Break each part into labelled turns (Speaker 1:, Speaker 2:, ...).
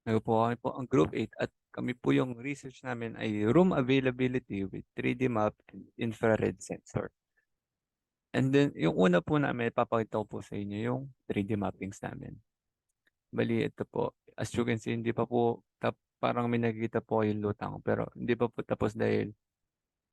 Speaker 1: Ano po, kami po ang Group 8 at kami po yung research namin ay room availability with 3D map and infrared sensor. And then yung una po namin ipapakita ko po sa inyo yung 3D mappings namin. Bali ito po, as you can see hindi pa po parang may nakikita po yung lutang pero hindi pa po tapos dahil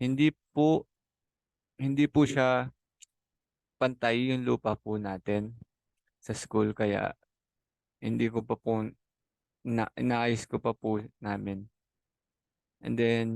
Speaker 1: hindi po hindi po siya pantay yung lupa po natin sa school kaya hindi ko pa po inaayos ko pa po namin. And then,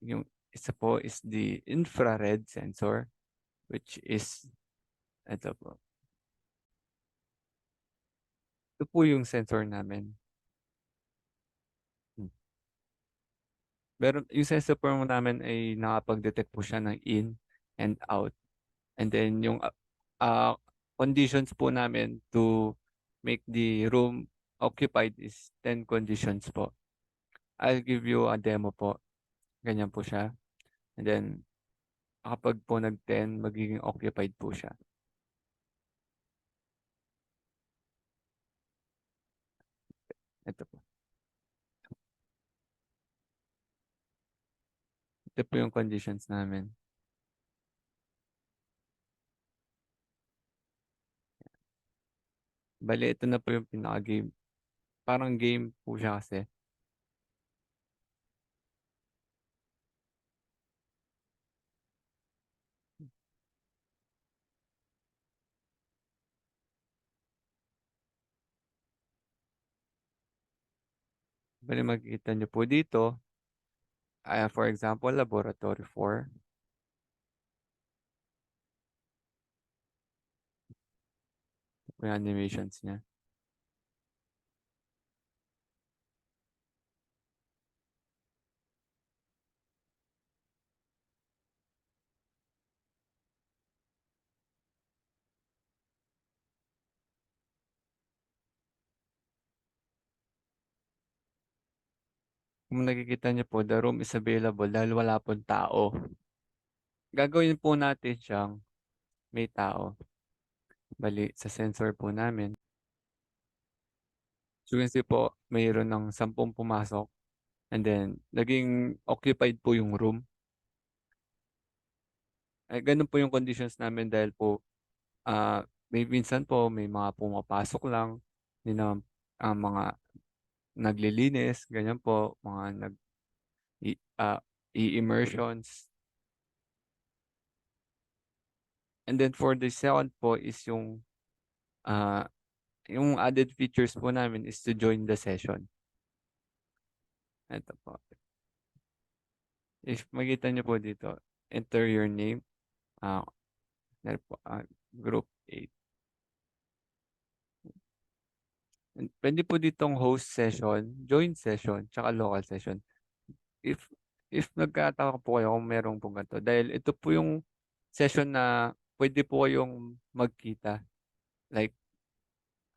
Speaker 1: yung isa po is the infrared sensor, which is, ito po. Ito po yung sensor namin. Hmm. Pero yung sensor po namin ay nakapag-detect po siya ng in and out. And then yung uh, conditions po namin to make the room occupied is 10 conditions po. I'll give you a demo po. Ganyan po siya. And then, kapag po nag-10, magiging occupied po siya. Ito po. Ito po yung conditions namin. Bale, ito na po yung pinaka-game. Parang game po siya kasi. Bale, makikita nyo po dito, for example, Laboratory 4. Ito po yung animations niya. Kung nakikita nyo po, the room is available dahil wala pong tao. Gagawin po natin siyang may tao. Bali, sa sensor po namin. So, kasi po, mayroon ng 10 pumasok. And then, naging occupied po yung room. Ganun po yung conditions namin dahil po, may minsan po, may mga pumapasok lang. Hindi naman mga naglilinis, ganyan po, mga i- ah, i-immersions. And then for the second po is ah, yung added features po namin is to join the session. Ito po. If makita niyo po dito, enter your name, ah, there po, group 8. And pwede po ditong host session, join session, tsaka local session. If if nagkataka po kayo kung merong po ganito, dahil ito po yung session na pwede po kayong magkita. Like,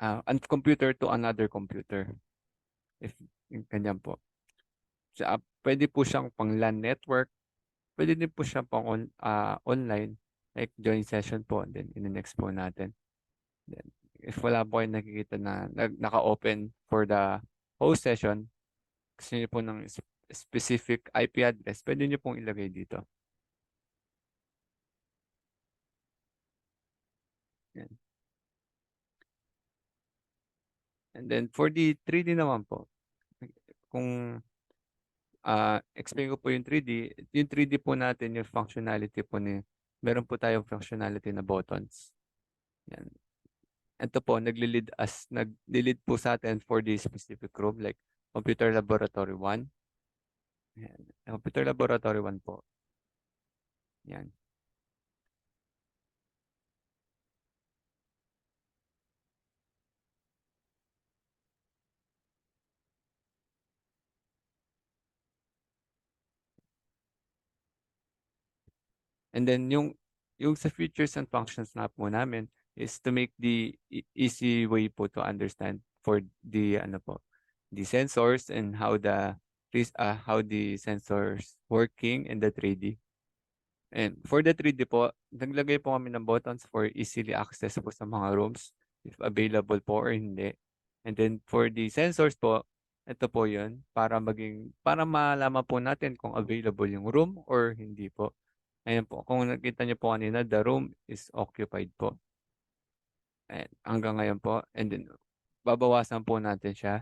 Speaker 1: and computer to another computer. If yung ganyan po. Pwede po siyang pang LAN network. Pwede din po siyang online. Like join session po. Then in-next po natin. Then, if wala po kayong nakikita na naka-open for the host session, gusto niyo po ng specific IP address, pwede niyo pong ilagay dito. Yan. And then for the 3D naman po, kung explain ko po yung 3D po natin, yung functionality po meron po tayong functionality na buttons. Yan. Ito po, nag-lead po sa atin for the specific room, like Computer Laboratory 1. Yan. Computer Laboratory 1 po. Yan. And then yung sa features and functions na po namin is to make the easy way po to understand for the ano po, the sensors and how the sensors working in the 3D. And for the 3D po, naglagay po kami ng buttons for easily access po sa mga rooms if available po or hindi. And then for the sensors po, Ito po 'yun para malaman po natin kung available yung room or hindi po. Ayan po, kung nakita niyo po kanina, the room is occupied po. Ayan, hanggang ngayon po, and then babawasan po natin siya,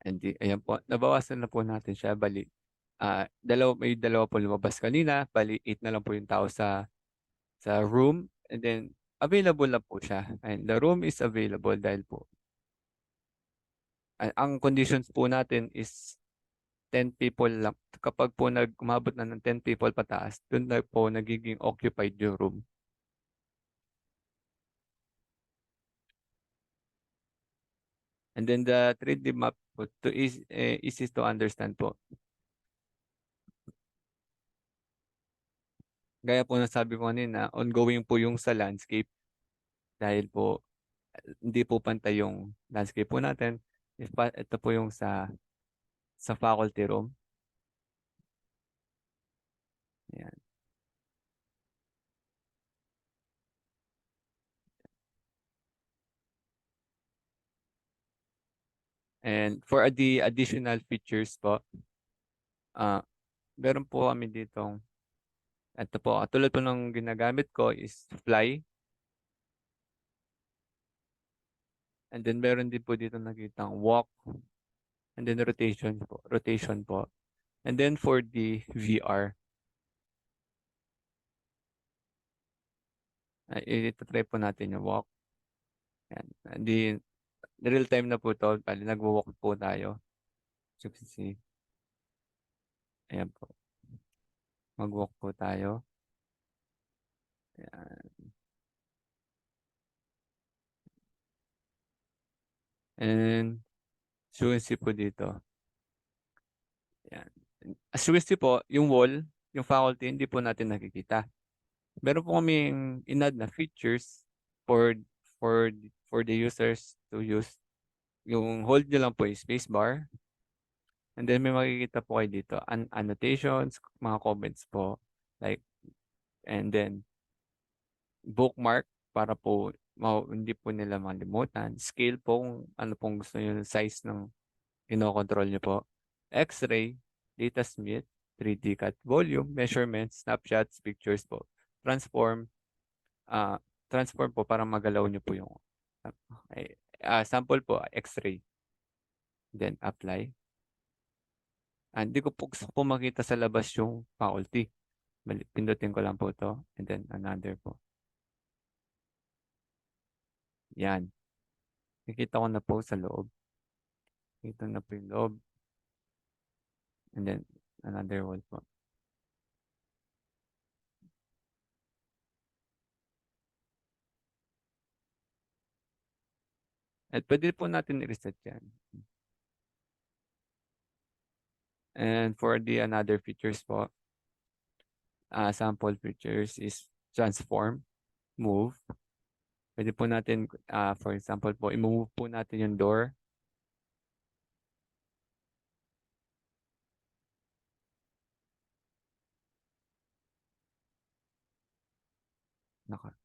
Speaker 1: and ayan po, nabawasan na po natin siya, bali may dalawa po lumabas kanina, bali 8 na lang po yung tao sa room, and then available na po siya, and the room is available dahil po ang conditions po natin is 10 people lang. Kapag po umabot na ng 10 people pataas, dun na po nagiging occupied yung room. And then the 3D map po easy to understand po. Gaya po ng sabi ko kanina, ongoing po yung sa landscape dahil po hindi po pantay yung landscape po natin. Ito po yung sa faculty room. Ayan. And for the additional features po, ah meron po kami ditong, ito po, tulad po ng ginagamit ko is fly. And then meron din po dito nakitang walk, and then rotation po. And then for the VR, ito-try po natin yung walk. Yan. Di real time na po to, bali nagwo-walk po tayo. So, ayan po. Mag-walk po tayo. Ayan. And fluency po dito. Ayan. As you can see po, yung wall, yung faculty, hindi po natin nakikita. Meron po kaming in-add na features for for the users to use. Yung hold nyo lang po yung spacebar. And then may makikita po kayo dito, annotations, mga comments po. Like, and then bookmark para po hindi po nila malimutan. Scale po kung ano pong gusto nyo, size ng kinokontrol nyo po. X-ray, data smith, 3D cut, volume, measurement, snapshots, pictures po. Transform, ah transform po para magalaw nyo po yung sample po, X-ray. Then apply. Hindi ko po gusto po makita sa labas yung faculty. Pindutin ko lang po to, and then another po. Yan. Nakita ko na po sa loob. Ito na po yung loob. And then another wall po. At pwede po natin i-reset yan. And for the another features po, sample features is transform, move. Pwede po natin, for example po, i-move po natin yung door. Naka.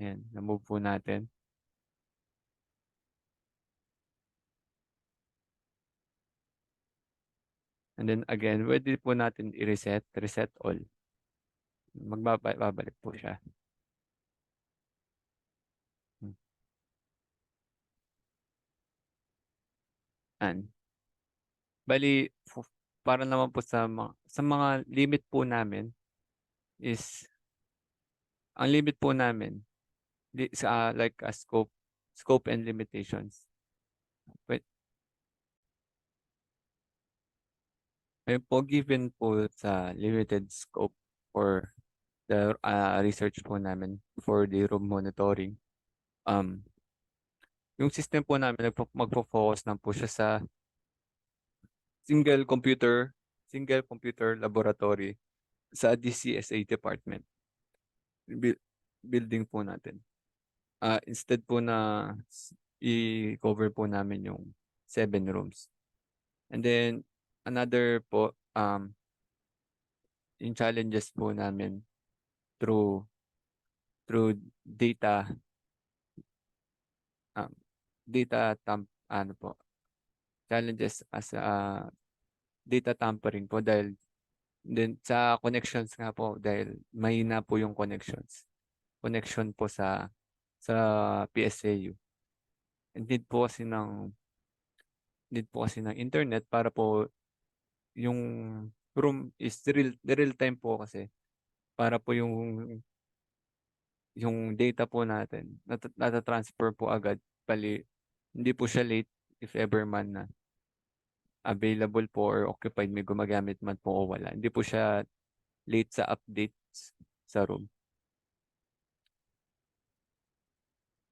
Speaker 1: Ayan, na-move po natin. And then again, pwede po natin reset all. Babalik po siya. Hmm. And, bali, para naman po sa mga limit po namin is, ang limit po namin, like a scope and limitations. Wait, ayun po, given po sa limited scope for the research po namin for the room monitoring. Um, yung system po namin magfo-focus lang po siya sa single computer laboratory sa DCSA department, building po natin. Instead po na i-cover po namin yung 7 rooms. And then another po, yung challenges po namin through through data um, ano po, challenges as data tampering po dahil din sa connections nga po dahil mahina po yung connection po sa PSAU. And need po kasi ng internet para po yung room is real time po kasi para po yung data po natin nata-transfer po agad bali hindi po siya late if ever man na available po or occupied may gumagamit man po o wala. Hindi po siya late sa updates sa room.